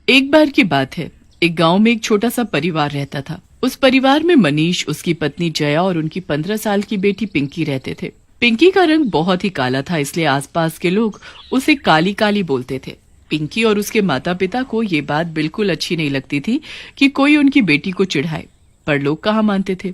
एक बार की बात है, एक गांव में एक छोटा सा परिवार रहता था। उस परिवार में मनीष, उसकी पत्नी जया और उनकी 15 साल की बेटी पिंकी रहते थे। पिंकी का रंग बहुत ही काला था, इसलिए आसपास के लोग उसे काली काली बोलते थे। पिंकी और उसके माता पिता को ये बात बिल्कुल अच्छी नहीं लगती थी कि कोई उनकी बेटी को चिढ़ाए, पर लोग कहाँ मानते थे।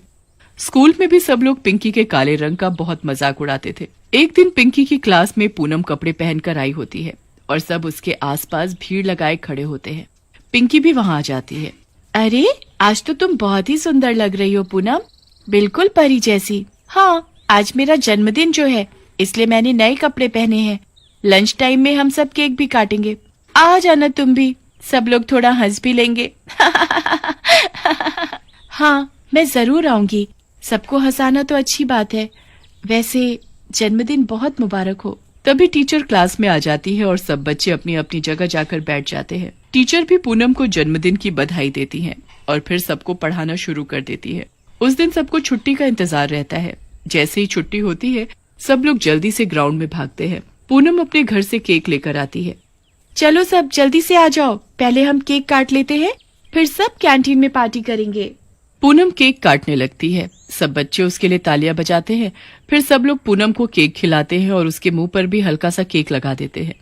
स्कूल में भी सब लोग पिंकी के काले रंग का बहुत मजाक उड़ाते थे। एक दिन पिंकी की क्लास में पूनम कपड़े पहनकर आई होती है और सब उसके आसपास भीड़ लगाए खड़े होते हैं। पिंकी भी वहां आ जाती है। अरे, आज तो तुम बहुत ही सुंदर लग रही हो पूनम, बिल्कुल परी जैसी। हाँ, आज मेरा जन्मदिन जो है, इसलिए मैंने नए कपड़े पहने हैं। लंच टाइम में हम सब केक भी काटेंगे, आ जाना तुम भी, सब लोग थोड़ा हंस भी लेंगे। हाँ, मैं जरूर आऊंगी, सबको हंसाना तो अच्छी बात है। वैसे जन्मदिन बहुत मुबारक हो। तभी टीचर क्लास में आ जाती है और सब बच्चे अपनी अपनी जगह जाकर बैठ जाते हैं। टीचर भी पूनम को जन्मदिन की बधाई देती हैं और फिर सबको पढ़ाना शुरू कर देती है। उस दिन सबको छुट्टी का इंतजार रहता है। जैसे ही छुट्टी होती है, सब लोग जल्दी से ग्राउंड में भागते हैं। पूनम अपने घर से केक लेकर आती है। चलो सब जल्दी से आ जाओ, पहले हम केक काट लेते हैं, फिर सब कैंटीन में पार्टी करेंगे। पूनम केक काटने लगती है। सब बच्चे उसके लिए तालियां बजाते हैं। फिर सब लोग पूनम को केक खिलाते हैं और उसके मुंह पर भी हल्का सा केक लगा देते हैं।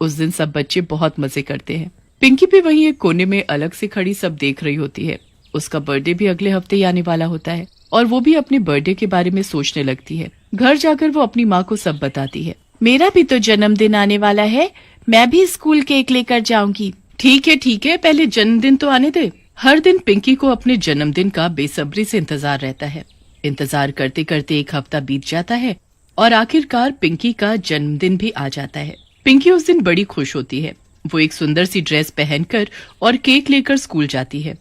उस दिन सब बच्चे बहुत मजे करते हैं। पिंकी भी वहीं एक कोने में अलग से खड़ी सब देख रही होती है। उसका बर्थडे भी अगले हफ्ते ही आने वाला होता है और वो भी अपने बर्थडे के बारे में सोचने लगती है। घर जाकर वो अपनी माँ को सब बताती है। मेरा भी तो जन्मदिन आने वाला है, मैं भी स्कूल केक लेकर जाऊंगी। ठीक है, पहले जन्मदिन तो आने दे। हर दिन पिंकी को अपने जन्मदिन का बेसब्री से इंतजार रहता है। इंतजार करते करते एक हफ्ता बीत जाता है और आखिरकार पिंकी का जन्मदिन भी आ जाता है। पिंकी उस दिन बड़ी खुश होती है। वो एक सुंदर सी ड्रेस पहनकर और केक लेकर स्कूल जाती है।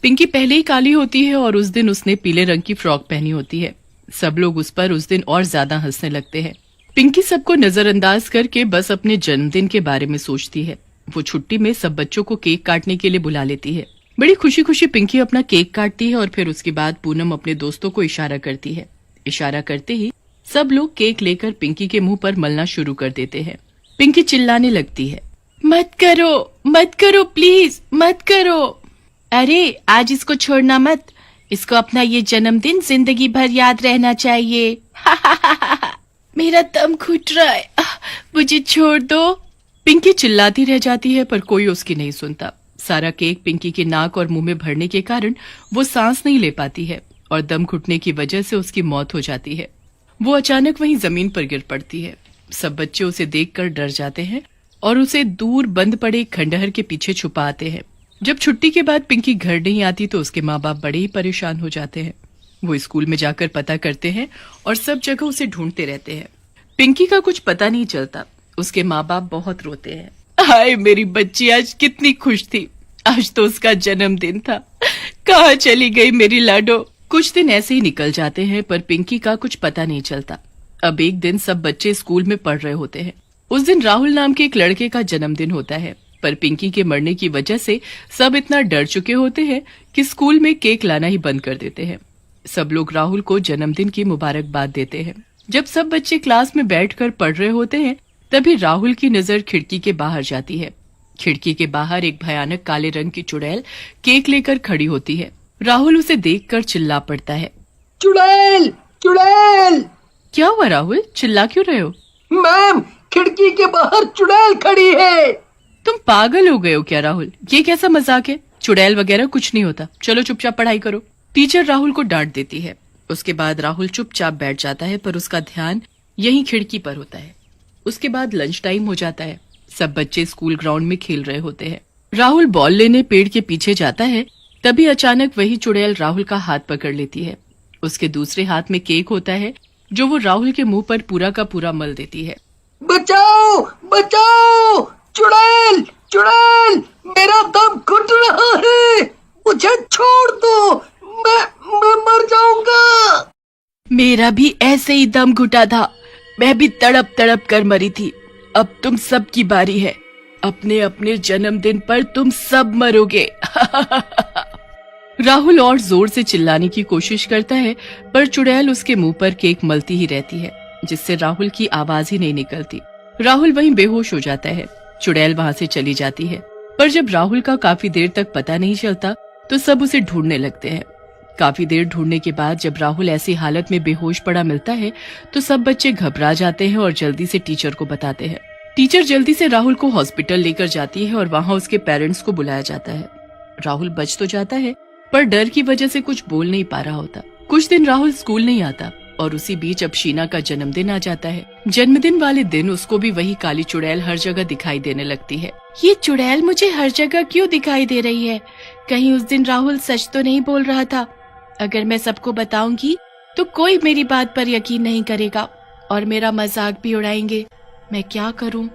पिंकी पहले ही काली होती है और उस दिन उसने पीले रंग की फ्रॉक पहनी होती है। सब लोग उस पर उस दिन और ज्यादा हंसने लगते हैं। पिंकी सबको नजरअंदाज करके बस अपने जन्मदिन के बारे में सोचती है। वो छुट्टी में सब बच्चों को केक काटने के लिए बुला लेती है। बड़ी खुशी खुशी पिंकी अपना केक काटती है और फिर उसके बाद पूनम अपने दोस्तों को इशारा करती है। इशारा करते ही सब लोग केक लेकर पिंकी के मुंह पर मलना शुरू कर देते हैं। पिंकी चिल्लाने लगती है, मत करो प्लीज, मत करो। अरे, आज इसको छोड़ना मत, इसको अपना ये जन्मदिन जिंदगी भर याद रहना चाहिए। मेरा दम घुट रहा है, मुझे छोड़ दो। पिंकी चिल्लाती रह जाती है पर कोई उसकी नहीं सुनता। सारा केक पिंकी के नाक और मुंह में भरने के कारण वो सांस नहीं ले पाती है और दम घुटने की वजह से उसकी मौत हो जाती है। वो अचानक वहीं जमीन पर गिर पड़ती है। सब बच्चे उसे देखकर डर जाते हैं और उसे दूर बंद पड़े खंडहर के पीछे छुपा आते हैं। जब छुट्टी के बाद पिंकी घर नहीं आती तो उसके माँ बाप बड़े ही परेशान हो जाते हैं। वो स्कूल में जाकर पता करते हैं और सब जगह उसे ढूंढते रहते हैं। पिंकी का कुछ पता नहीं चलता। उसके माँ बाप बहुत रोते हैं। हाय, मेरी बच्ची आज कितनी खुश थी, आज तो उसका जन्मदिन था, कहाँ चली गई मेरी लाडो। कुछ दिन ऐसे ही निकल जाते हैं पर पिंकी का कुछ पता नहीं चलता। अब एक दिन सब बच्चे स्कूल में पढ़ रहे होते हैं। उस दिन राहुल नाम के एक लड़के का जन्मदिन होता है, पर पिंकी के मरने की वजह से सब इतना डर चुके होते हैं कि स्कूल में केक लाना ही बंद कर देते हैं। सब लोग राहुल को जन्मदिन की मुबारकबाद देते हैं। जब सब बच्चे क्लास में बैठकर पढ़ रहे होते हैं, तभी राहुल की नजर खिड़की के बाहर जाती है। खिड़की के बाहर एक भयानक काले रंग की चुड़ैल केक लेकर खड़ी होती है। राहुल उसे देखकर चिल्ला पड़ता है, चुड़ैल, चुड़ैल। क्या हुआ राहुल, चिल्ला क्यों रहे हो? मैम, खिड़की के बाहर चुड़ैल खड़ी है। तुम पागल हो गए हो क्या राहुल? ये कैसा मजाक है? चुड़ैल वगैरह कुछ नहीं होता, चलो चुपचाप पढ़ाई करो। टीचर राहुल को डांट देती है। उसके बाद राहुल चुपचाप बैठ जाता है पर उसका ध्यान यहीं खिड़की पर होता है। उसके बाद लंच टाइम हो जाता है। सब बच्चे स्कूल ग्राउंड में खेल रहे होते हैं। राहुल बॉल लेने पेड़ के पीछे जाता है, तभी अचानक वही चुड़ैल राहुल का हाथ पकड़ लेती है। उसके दूसरे हाथ में केक होता है जो वो राहुल के मुंह पर पूरा का पूरा मल देती है। बचाओ, बचाओ, चुड़ैल, चुड़ैल, मेरा दम घुट रहा है, मुझे छोड़ दो, मैं मर जाऊंगा। मेरा भी ऐसे ही दम घुटा था, मैं भी तड़प तड़प कर मरी थी। अब तुम सब की बारी है, अपने अपने जन्मदिन पर तुम सब मरोगे। राहुल और जोर से चिल्लाने की कोशिश करता है पर चुड़ैल उसके मुंह पर केक मलती ही रहती है, जिससे राहुल की आवाज ही नहीं निकलती। राहुल वहीं बेहोश हो जाता है। चुड़ैल वहां से चली जाती है। पर जब राहुल का काफी देर तक पता नहीं चलता तो सब उसे ढूंढने लगते हैं। काफी देर ढूंढने के बाद जब राहुल ऐसी हालत में बेहोश पड़ा मिलता है तो सब बच्चे घबरा जाते हैं और जल्दी से टीचर को बताते हैं। टीचर जल्दी से राहुल को हॉस्पिटल लेकर जाती है और वहाँ उसके पेरेंट्स को बुलाया जाता है। राहुल बच तो जाता है पर डर की वजह से कुछ बोल नहीं पा रहा होता। कुछ दिन राहुल स्कूल नहीं आता और उसी बीच अब शीना का जन्मदिन आ जाता है। जन्मदिन वाले दिन उसको भी वही काली चुड़ैल हर जगह दिखाई देने लगती है। ये चुड़ैल मुझे हर जगह क्यों दिखाई दे रही है? कहीं उस दिन राहुल सच तो नहीं बोल रहा था? अगर मैं सबको बताऊंगी तो कोई मेरी बात पर यकीन नहीं करेगा और मेरा मजाक भी उड़ाएंगे। मैं क्या करूं?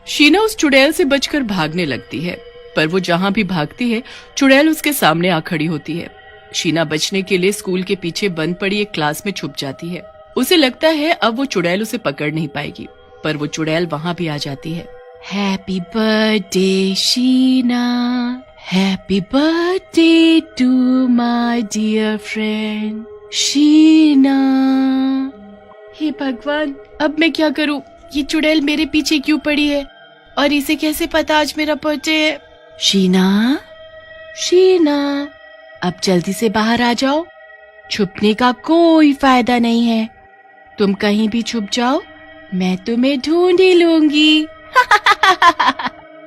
शीना उस चुड़ैल से बचकर भागने लगती है, पर वो जहाँ भी भागती है चुड़ैल उसके सामने आ खड़ी होती है। शीना बचने के लिए स्कूल के पीछे बंद पड़ी एक क्लास में छुप जाती है। उसे लगता है अब वो चुड़ैल उसे पकड़ नहीं पाएगी, पर वो चुड़ैल वहाँ भी आ जाती है। Happy birthday Sheena, happy birthday to my dear friend Sheena. हे भगवान, अब मैं क्या करूं? ये चुड़ैल मेरे पीछे क्यों पड़ी है और इसे कैसे पता आज मेरा बर्थडे है? शीना, शीना, अब जल्दी से बाहर आ जाओ। छुपने का कोई फायदा नहीं है। तुम कहीं भी छुप जाओ, मैं तुम्हें ढूंढ ही लूंगी।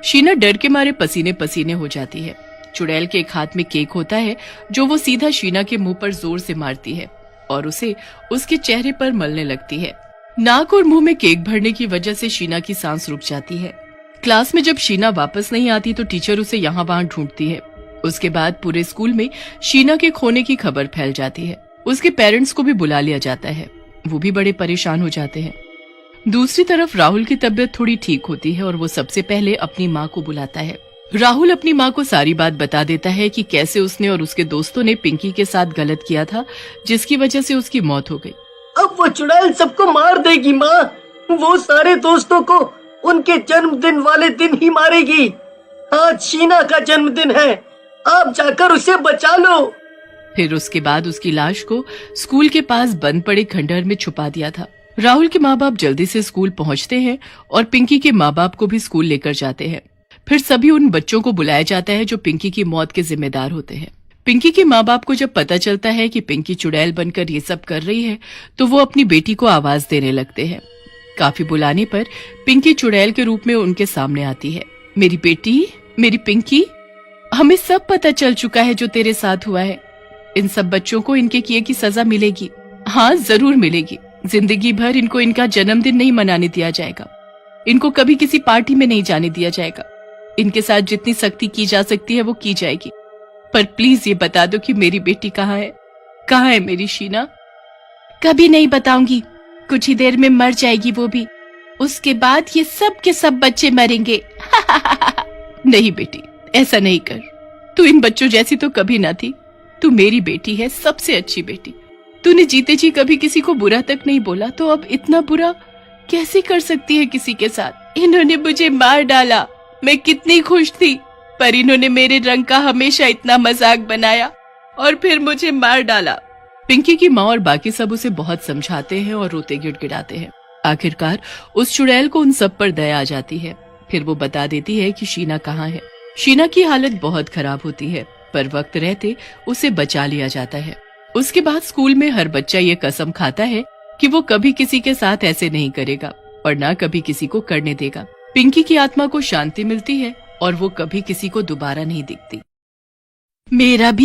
शीना डर के मारे पसीने पसीने हो जाती है। चुड़ैल के एक हाथ में केक होता है जो वो सीधा शीना के मुंह पर जोर से मारती है और उसे उसके चेहरे पर मलने लगती है। नाक और मुंह में केक भरने की वजह से शीना की सांस रुक जाती है। क्लास में जब शीना वापस नहीं आती तो टीचर उसे यहाँ वहाँ ढूंढती है। उसके बाद पूरे स्कूल में शीना के खोने की खबर फैल जाती है। उसके पेरेंट्स को भी बुला लिया जाता है। वो भी बड़े परेशान हो जाते हैं। दूसरी तरफ राहुल की तबीयत थोड़ी ठीक होती है और वो सबसे पहले अपनी माँ को बुलाता है। राहुल अपनी माँ को सारी बात बता देता है कि कैसे उसने और उसके दोस्तों ने पिंकी के साथ गलत किया था, जिसकी वजह से उसकी मौत हो गई। अब वो चुड़ैल सबको मार देगी माँ। वो सारे दोस्तों को उनके जन्मदिन वाले दिन ही मारेगी। आज शीना का जन्मदिन है, आप जाकर उसे बचा लो। फिर उसके बाद उसकी लाश को स्कूल के पास बंद पड़े खंडहर में छुपा दिया था। राहुल के माँ बाप जल्दी से स्कूल पहुँचते हैं और पिंकी के माँ बाप को भी स्कूल लेकर जाते हैं। फिर सभी उन बच्चों को बुलाया जाता है जो पिंकी की मौत के जिम्मेदार होते हैं। पिंकी के माँ बाप को जब पता चलता है कि पिंकी चुड़ैल बनकर ये सब कर रही है तो वो अपनी बेटी को आवाज देने लगते हैं। काफी बुलाने पर पिंकी चुड़ैल के रूप में उनके सामने आती है। मेरी बेटी, मेरी पिंकी, हमें सब पता चल चुका है जो तेरे साथ हुआ है। इन सब बच्चों को इनके किए की सजा मिलेगी। हाँ, जरूर मिलेगी। जिंदगी भर इनको इनका जन्मदिन नहीं मनाने दिया जाएगा। इनको कभी किसी पार्टी में नहीं जाने दिया जाएगा। इनके साथ जितनी सख्ती की जा सकती है वो की जाएगी। पर प्लीज ये बता दो कि मेरी बेटी कहाँ है? कहाँ है मेरी शीना? कभी नहीं बताऊंगी। कुछ ही देर में मर जाएगी वो भी। उसके बाद ये सब के सब बच्चे मरेंगे। नहीं बेटी, ऐसा नहीं कर। तू इन बच्चों जैसी तो कभी ना थी। तू मेरी बेटी है, सबसे अच्छी बेटी। तूने जीते जी कभी किसी को बुरा तक नहीं बोला, तो अब इतना बुरा कैसे कर सकती है किसी के साथ? इन्होंने मुझे मार डाला। मैं कितनी खुश थी, पर इन्होंने मेरे रंग का हमेशा इतना मजाक बनाया और फिर मुझे मार डाला। पिंकी की माँ और बाकी सब उसे बहुत समझाते हैं और रोते गिड़गिड़ाते हैं। आखिरकार उस चुड़ैल को उन सब पर दया आ जाती है। फिर वो बता देती है कि शीना कहाँ है। शीना की हालत बहुत खराब होती है, पर वक्त रहते उसे बचा लिया जाता है। उसके बाद स्कूल में हर बच्चा ये कसम खाता है कि वो कभी किसी के साथ ऐसे नहीं करेगा और ना कभी किसी को करने देगा। पिंकी की आत्मा को शांति मिलती है और वो कभी किसी को दोबारा नहीं दिखती। मेरा भी